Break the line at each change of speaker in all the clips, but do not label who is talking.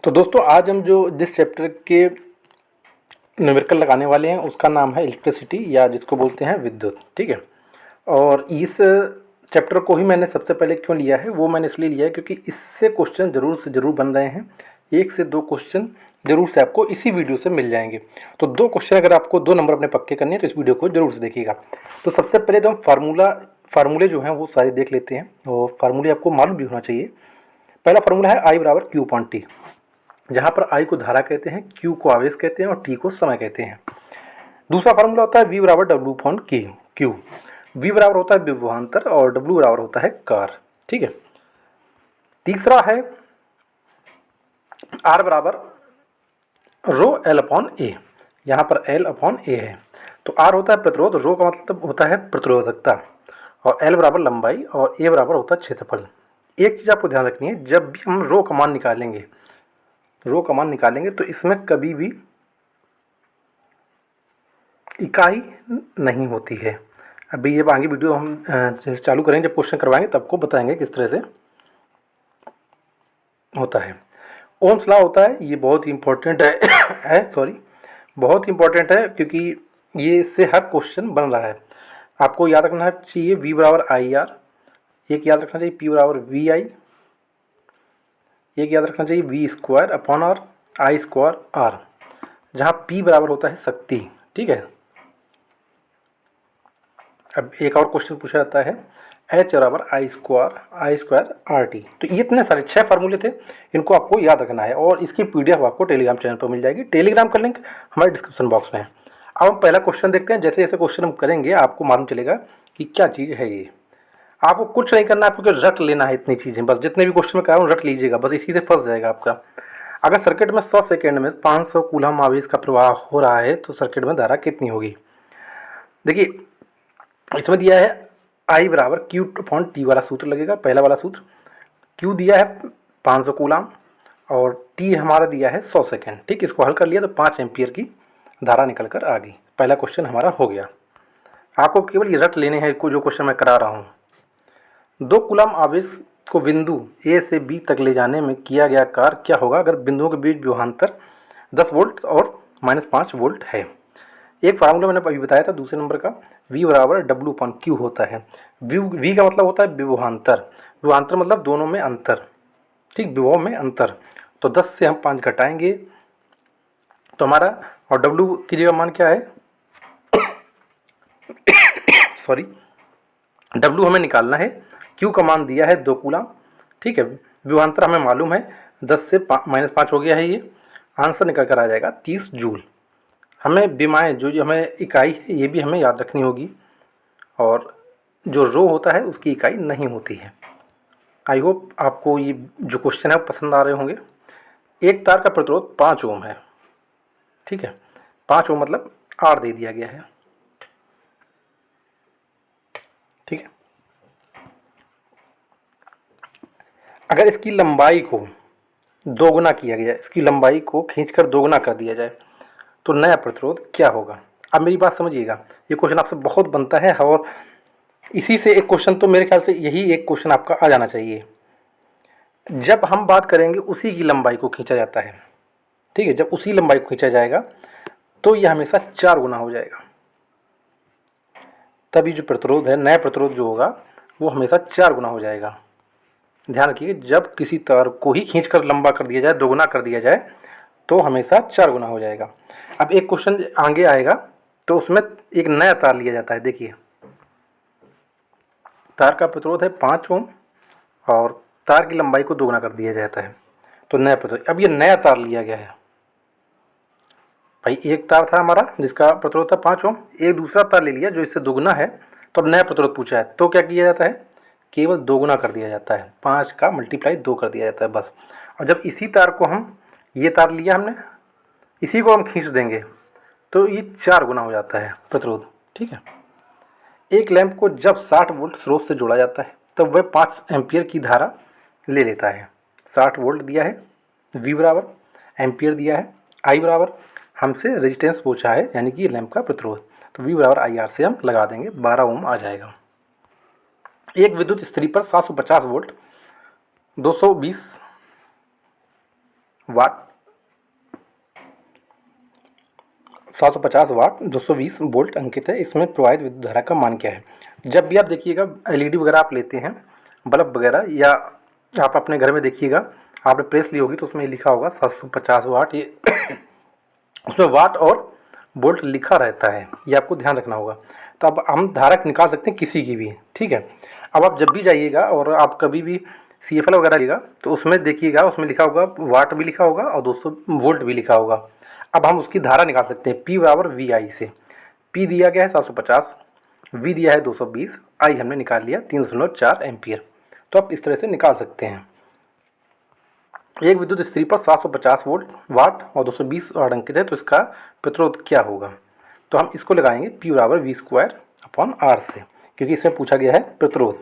तो दोस्तों आज हम जो जिस चैप्टर के न्यूमेरिकल लगाने वाले हैं उसका नाम है इलेक्ट्रिसिटी या जिसको बोलते हैं विद्युत। ठीक है। और इस चैप्टर को ही मैंने सबसे पहले क्यों लिया है वो मैंने इसलिए लिया है क्योंकि इससे क्वेश्चन ज़रूर से ज़रूर बन रहे हैं। 1 से 2 क्वेश्चन ज़रूर से आपको इसी वीडियो से मिल जाएंगे। तो 2 क्वेश्चन अगर आपको 2 नंबर अपने पक्के करने हैं तो इस वीडियो को ज़रूर से देखिएगा। तो सबसे पहले तो हम फार्मूले जो हैं वो सारे देख लेते हैं और फार्मूले आपको मालूम भी होना चाहिए। पहला फार्मूला है I बराबर क्यू अपॉन टी, जहाँ पर I को धारा कहते हैं, Q को आवेश कहते हैं और T को समय कहते हैं। दूसरा फार्मूला होता है V बराबर डब्ल्यू अपॉन क्यू। V बराबर होता है विभवांतर और W बराबर होता है कार। ठीक है। तीसरा है R बराबर रो एल अपॉन ए, यहाँ पर L अपॉन ए है। तो R होता है प्रतिरोध, रो का मतलब होता है प्रतिरोधकता और L बराबर लंबाई और A बराबर होता है क्षेत्रफल। एक चीज़ आपको ध्यान रखनी है, जब भी हम रो का मान निकालेंगे तो इसमें कभी भी इकाई नहीं होती है। अभी ये आगे वीडियो हम जैसे चालू करेंगे, जब क्वेश्चन करवाएंगे तब को बताएंगे किस तरह से होता है। ओम्स लॉ होता है, ये बहुत ही इंपॉर्टेंट बहुत इंपॉर्टेंट है क्योंकि ये इससे हर क्वेश्चन बन रहा है। आपको याद रखना चाहिए V बराबर आई आर, एक याद रखना चाहिए P बराबर वी आई, एक याद रखना चाहिए V square upon R, I square R, जहाँ P बराबर होता है शक्ति। ठीक है। अब एक और क्वेश्चन पूछा जाता है H बराबर आई स्क्वायर आर टी। तो ये इतने सारे 6 फार्मूले थे, इनको आपको याद रखना है और इसकी PDF आपको टेलीग्राम चैनल पर मिल जाएगी। टेलीग्राम का लिंक हमारे डिस्क्रिप्शन बॉक्स में है। अब हम पहला क्वेश्चन देखते हैं। जैसे जैसे क्वेश्चन हम करेंगे आपको मालूम चलेगा कि क्या चीज़ है ये। आपको कुछ नहीं करना है, आपको रट लेना है इतनी चीज़ें, बस जितने भी क्वेश्चन में कह रहा हूँ रट लीजिएगा, बस इसी से फंस जाएगा आपका। अगर सर्किट में 100 सेकेंड में 500 कूलम आवेश का प्रवाह हो रहा है तो सर्किट में धारा कितनी होगी। देखिए इसमें दिया है I बराबर क्यू अपॉन टी वाला सूत्र लगेगा, पहला वाला सूत्र। क्यू दिया है 500 कूलम और टी हमारा दिया है 100 सेकेंड। ठीक, इसको हल कर लिया तो 5 एम्पियर की धारा निकल कर आ गई। पहला क्वेश्चन हमारा हो गया। आपको केवल ये रट लेने हैं जो क्वेश्चन मैं करा रहा हूँ। 2 कूलम आवेश को बिंदु ए से बी तक ले जाने में किया गया कार्य क्या होगा अगर बिंदुओं के बीच विभवांतर 10 वोल्ट और -5 वोल्ट है। एक फार्मूला मैंने अभी बताया था दूसरे नंबर का, V बराबर डब्ल्यू अपॉन क्यू होता है। V का मतलब होता है विभवांतर मतलब दोनों में अंतर। ठीक, विभव में अंतर। तो 10 से हम 5 घटाएंगे तो हमारा, और W की जगह मान क्या है सॉरी, W हमें निकालना है। Q का मान दिया है 2 कूलम। ठीक है, विभवांतर हमें मालूम है 10 से -5 हो गया है। ये आंसर निकल कर आ जाएगा 30 जूल। हमें विमाएँ जो हमें इकाई है ये भी हमें याद रखनी होगी, और जो रो होता है उसकी इकाई नहीं होती है। आई होप आपको ये जो क्वेश्चन है पसंद आ रहे होंगे। एक तार का प्रतिरोध 5 ओम है। ठीक है, 5 ओम मतलब R दे दिया गया है। ठीक है, अगर इसकी लंबाई को दोगुना किया गया, इसकी लंबाई को खींचकर दोगुना कर दिया जाए तो नया प्रतिरोध क्या होगा। अब मेरी बात समझिएगा, ये क्वेश्चन आपसे बहुत बनता है और इसी से एक क्वेश्चन, तो मेरे ख्याल से यही एक क्वेश्चन आपका आ जाना चाहिए। जब हम बात करेंगे उसी की लंबाई को खींचा जाता है। ठीक है, जब उसी लंबाई को खींचा जाएगा तो यह हमेशा 4 गुना हो जाएगा। तभी जो प्रतिरोध है, नया प्रतिरोध जो होगा वो हमेशा 4 गुना हो जाएगा। ध्यान रखिए, जब किसी तार को ही खींचकर लंबा कर दिया जाए, दोगुना कर दिया जाए तो हमेशा 4 गुना हो जाएगा। अब एक क्वेश्चन आगे आएगा तो उसमें एक नया तार लिया जाता है। देखिए, तार का प्रतिरोध है 5 ओम और तार की लंबाई को दोगुना कर दिया जाता है तो नया प्रतिरोध। अब ये नया तार लिया गया है भाई, एक तार था हमारा जिसका प्रतिरोध था 5 ओम, एक दूसरा तार ले लिया जो इससे दोगुना है, तो अब नया प्रतिरोध पूछा है तो क्या किया जाता है, केवल दोगुना कर दिया जाता है। 5 का मल्टीप्लाई 2 कर दिया जाता है बस। और जब इसी तार को हम, ये तार लिया हमने, इसी को हम खींच देंगे तो ये 4 गुना हो जाता है प्रतिरोध। ठीक है, एक लैंप को जब 60 वोल्ट स्रोत से जोड़ा जाता है तब वह 5 एम्पियर की धारा ले लेता है। 60 वोल्ट दिया है, V बराबर, एम्पियर दिया है, I बराबर हमसे रेजिस्टेंस पूछा है यानी कि लैंप का प्रतिरोध, तो V बराबर IR से हम लगा देंगे, 12 ओम आ जाएगा। एक विद्युत इस्त्री पर 750 वोल्ट 220 वाट 750 वाट 220 वोल्ट अंकित है। इसमें प्रवाहित विद्युत धारा का मान क्या है? जब भी आप देखिएगा एलईडी वगैरह आप लेते हैं, बल्ब वगैरह, या आप अपने घर में देखिएगा, आपने प्रेस ली होगी तो उसमें लिखा होगा 750 वाट, ये उसमें वाट और वोल्ट लिखा रहता है, ये आपको ध्यान रखना होगा। तो अब हम धारा निकाल सकते हैं किसी की भी, ठीक है। अब आप जब भी जाइएगा और आप कभी भी CFL वगैरह लिखा तो उसमें देखिएगा, उसमें लिखा होगा वाट भी लिखा होगा और 200 वोल्ट भी लिखा होगा। अब हम उसकी धारा निकाल सकते हैं P बराबर VI से। P दिया गया है 750, V दिया है 220, I हमने निकाल लिया 3.4 एम्पियर। तो आप इस तरह से निकाल सकते हैं। एक विद्युत स्त्री पर 750 वोल्ट वाट और 220 वाट अंकित है, तो इसका प्रतिरोध क्या होगा? तो हम इसको लगाएंगे P बराबर V²/R से, क्योंकि इसमें पूछा गया है प्रतिरोध,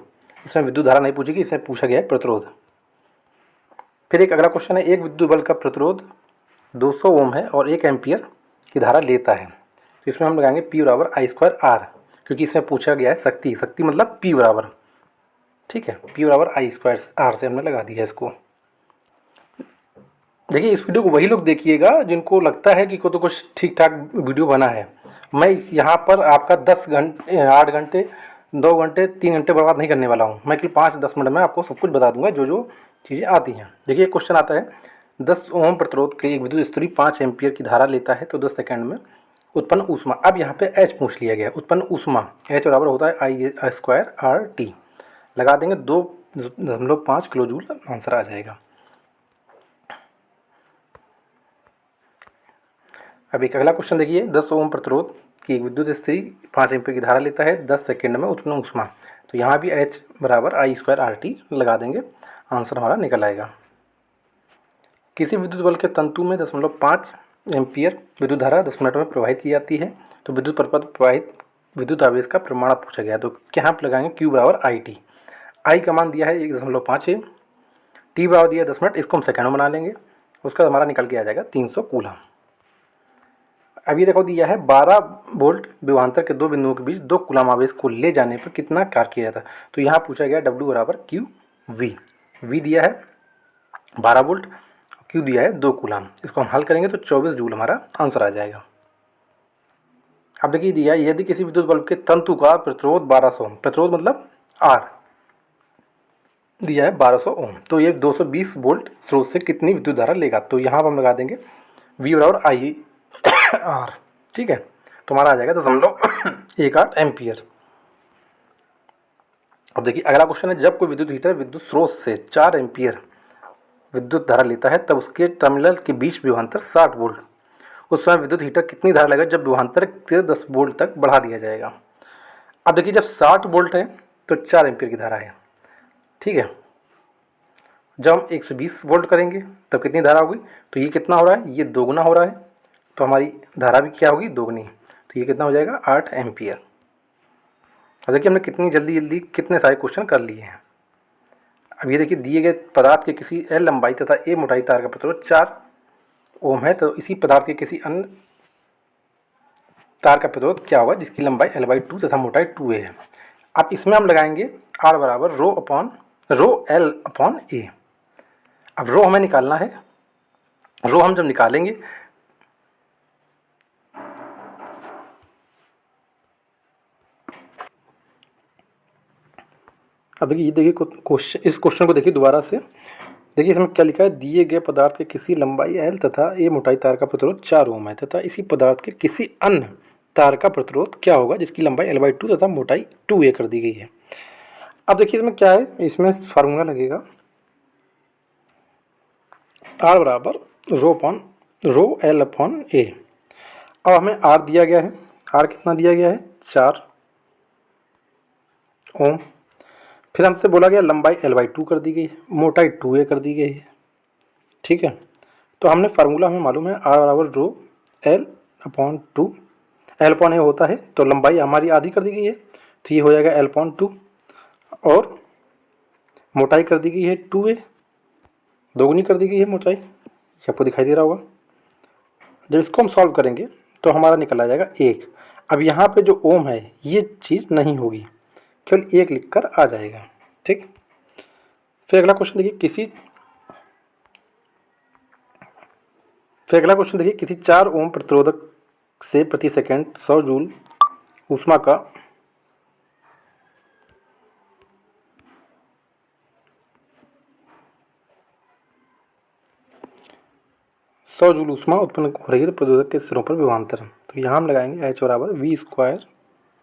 इसमें विद्युत धारा नहीं पूछेगी, इसमें पूछा गया है प्रतिरोध। फिर एक अगला क्वेश्चन है, एक विद्युत बल्ब का प्रतिरोध 200 ओम है और 1 एम्पियर की धारा लेता है, तो इसमें हम लगाएंगे P बराबर I²R, क्योंकि इसमें पूछा गया है शक्ति, शक्ति मतलब P बराबर, ठीक है, P बराबर I²R से हमने लगा दिया इसको। देखिए इस वीडियो को वही लोग देखिएगा जिनको लगता है कि को तो कुछ ठीक ठाक वीडियो बना है। मैं यहाँ पर आपका 10 घंटे 8 घंटे 2 घंटे 3 घंटे बर्बाद नहीं करने वाला हूँ। मैं केवल 5-10 मिनट में आपको सब कुछ बता दूंगा जो जो चीज़ें आती हैं। देखिए क्वेश्चन आता है, 10 ओम प्रतिरोध के एक विद्युत स्त्री 5 एम्पियर की धारा लेता है तो 10 सेकंड में उत्पन्न ऊष्मा। अब यहाँ पे H पूछ लिया गया, उत्पन्न ऊष्मा H बराबर होता है I²RT। लगा देंगे 2.5 किलो जूल, आंसर आ जाएगा। अब एक अगला क्वेश्चन देखिए, 10 ओम प्रतिरोध की एक विद्युत स्त्री 5 एम्पीयर की धारा लेता है, 10 सेकंड में उत्पन्न ऊष्मा। तो यहाँ भी H बराबर I²RT लगा देंगे, आंसर हमारा निकल आएगा। किसी विद्युत बल्ब के तंतु में 0.5 एम्पीयर विद्युत धारा 10 मिनट में प्रवाहित की जाती है, तो विद्युत परिपथ प्रवाहित विद्युत आवेश का प्रमाण पूछा गया, तो क्या आप लगाएंगे Q बराबर IT। I का मान दिया है 1.5 है, T बराबर दिया है 10 मिनट, इसको हम सेकंड में बना लेंगे, उसका हमारा निकल के आ जाएगा 300 कूलम। अब ये देखो दिया है 12 वोल्ट विभवांतर के दो बिंदुओं के बीच 2 कूलम आवेश को ले जाने पर कितना कार्य किया जाता है। तो यहाँ पूछा गया W बराबर QV, V दिया है 12 वोल्ट, Q दिया है 2 कूलम। इसको हम हल करेंगे तो 24 जूल हमारा आंसर आ जाएगा। अब देखिए दिया है, यदि किसी विद्युत बल्ब के तंतु का प्रतिरोध 1200 ओम, प्रतिरोध मतलब R दिया है 1200 ओम, तो ये 220 वोल्ट स्रोत से कितनी विद्युत धारा लेगा। तो यहाँ पर हम लगा देंगे V बराबर IR, ठीक है, तो हमारा आ जाएगा 0.18 एम्पियर। अब देखिए अगला क्वेश्चन है, जब कोई विद्युत हीटर विद्युत स्रोत से 4 एम्पियर विद्युत धारा लेता है तब उसके टर्मिनल के बीच विभवांतर 60 वोल्ट, उस समय विद्युत हीटर कितनी धारा लेगा जब विभवांतर 10 वोल्ट तक बढ़ा दिया जाएगा। अब देखिए जब 60 वोल्ट है तो 4 एम्पियर की धारा है, ठीक है। जब हम 120 वोल्ट करेंगे तब कितनी धारा होगी, तो ये कितना हो रहा है, ये दोगुना हो रहा है, तो हमारी धारा भी क्या होगी, दोगुनी, तो ये कितना हो जाएगा 8 एम्पियर। अब देखिए हमने कितनी जल्दी जल्दी कितने सारे क्वेश्चन कर लिए हैं। अब ये देखिए दिए गए पदार्थ के किसी L लंबाई तथा A मोटाई तार का प्रतिरोध 4 ओम है, तो इसी पदार्थ के किसी अन्य तार का प्रतिरोध क्या होगा जिसकी लंबाई L/2 तथा मोटाई 2A है। अब इसमें हम लगाएंगे R बराबर ρL/A। अब रो हमें निकालना है, रो हम जब निकालेंगे अब देखिए, ये देखिए क्वेश्चन, इस क्वेश्चन को देखिए दोबारा से। देखिए इसमें क्या लिखा है, दिए गए पदार्थ के किसी लंबाई L तथा A मोटाई तार का प्रतिरोध 4 ओम है तथा इसी पदार्थ के किसी अन्य तार का प्रतिरोध क्या होगा जिसकी लंबाई L/2 तथा मोटाई 2A कर दी गई है। अब देखिए इसमें क्या है, इसमें फार्मूला लगेगा R बराबर ρL/A। अब हमें R दिया गया है, R कितना दिया गया है 4 ओम, फिर हमसे बोला गया लंबाई L/2 कर दी गई है, मोटाई 2A कर दी गई है, ठीक है। तो हमने फार्मूला हमें मालूम है R बराबर ρL/2, L/A होता है, तो लंबाई हमारी आधी कर दी गई है, तो ये हो जाएगा L/2 और मोटाई कर दी गई है 2A, दोगुनी कर दी गई है मोटाई, ये आपको दिखाई दे रहा होगा। जब इसको हम सॉल्व करेंगे तो हमारा निकल आ जाएगा 1। अब यहाँ पे जो ओम है ये चीज़ नहीं होगी, केवल 1 लिखकर आ जाएगा, ठीक। फिर अगला क्वेश्चन देखिए, किसी फिर अगला क्वेश्चन देखिए, किसी 4 ओम प्रतिरोधक से प्रति सेकंड 100 जूल ऊष्मा का उत्पन्न हो रही है, तो प्रतिरोधक के सिरों पर विभवांतर। तो यहाँ हम लगाएंगे H बराबर V square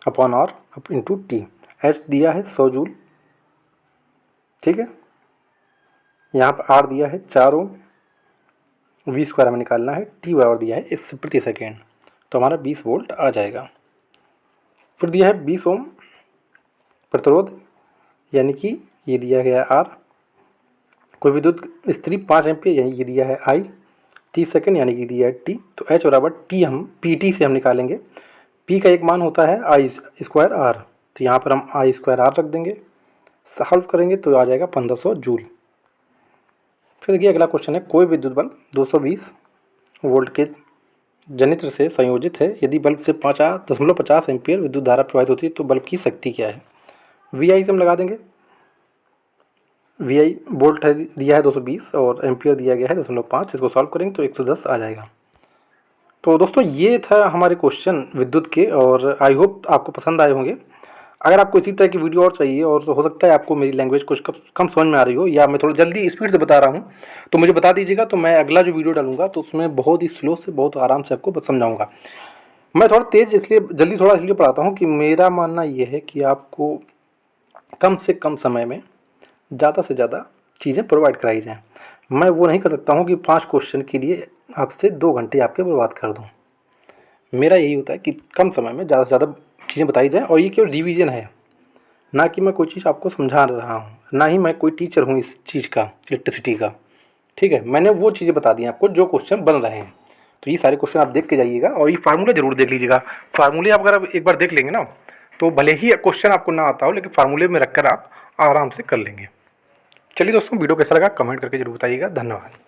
upon R up into T. H दिया है 100 जूल, ठीक है। यहाँ पर आर दिया है 4 ओम, वी स्क्वायर हमें निकालना है, टी बराबर दिया है इससे प्रति सेकेंड, तो हमारा 20 वोल्ट आ जाएगा। फिर दिया है 20 ओम प्रतिरोध, यानी कि ये दिया गया है आर, कोई विद्युत स्थिति 5 एम्पीयर, यानी ये दिया है आई, 30 सेकेंड यानी कि दिया है टी। तो एच बराबर टी हम पी टी से हम निकालेंगे, पी का एक मान होता है आई स्क्वायर आर, तो यहाँ पर हम आई स्क्वायर आर रख देंगे, सॉल्व करेंगे तो आ जाएगा 1500 जूल। फिर देखिए अगला क्वेश्चन है, कोई विद्युत बल्ब 220 वोल्ट के जनित्र से संयोजित है, यदि बल्ब से 5.50 एम्पीयर विद्युत धारा प्रवाहित होती है तो बल्ब की शक्ति क्या है। वी आई से हम लगा देंगे, वी आई वोल्ट है दिया है 220 और एम्पियर दिया गया है 0.5, इसको सॉल्व करेंगे तो 110 आ जाएगा। तो दोस्तों ये था हमारे क्वेश्चन विद्युत के, और आई होप आपको पसंद आए होंगे। अगर आपको इसी तरह की वीडियो और चाहिए, और तो हो सकता है आपको मेरी लैंग्वेज कुछ कम समझ में आ रही हो, या मैं थोड़ा जल्दी स्पीड से बता रहा हूँ, तो मुझे बता दीजिएगा, तो मैं अगला जो वीडियो डालूंगा तो उसमें बहुत ही स्लो से बहुत आराम से आपको समझाऊँगा। मैं थोड़ा तेज़ इसलिए जल्दी थोड़ा इसलिए पढ़ाता हूँ कि मेरा मानना ये है कि आपको कम से कम समय में ज़्यादा से ज़्यादा चीज़ें प्रोवाइड कराई जाएँ। मैं वो नहीं कर सकता हूँ कि 5 क्वेश्चन के लिए आपसे 2 घंटे आपके बर्बाद कर दूँ। मेरा यही होता है कि कम समय में ज़्यादा से ज़्यादा चीज़ें बताई जाएँ, और ये केवल रिवीजन है, ना कि मैं कोई चीज़ आपको समझा रहा हूँ, ना ही मैं कोई टीचर हूँ इस चीज़ का, इलेक्ट्रिसिटी का, ठीक है। मैंने वो चीज़ें बता दी आपको जो क्वेश्चन बन रहे हैं, तो ये सारे क्वेश्चन आप देख के जाइएगा, और ये फार्मूला ज़रूर देख लीजिएगा। फार्मूले आप अगर एक बार देख लेंगे ना, तो भले ही क्वेश्चन आपको ना आता हो, लेकिन फार्मूले में रखकर आप आराम से कर लेंगे। चलिए दोस्तों, वीडियो कैसा लगा कमेंट करके जरूर बताइएगा। धन्यवाद।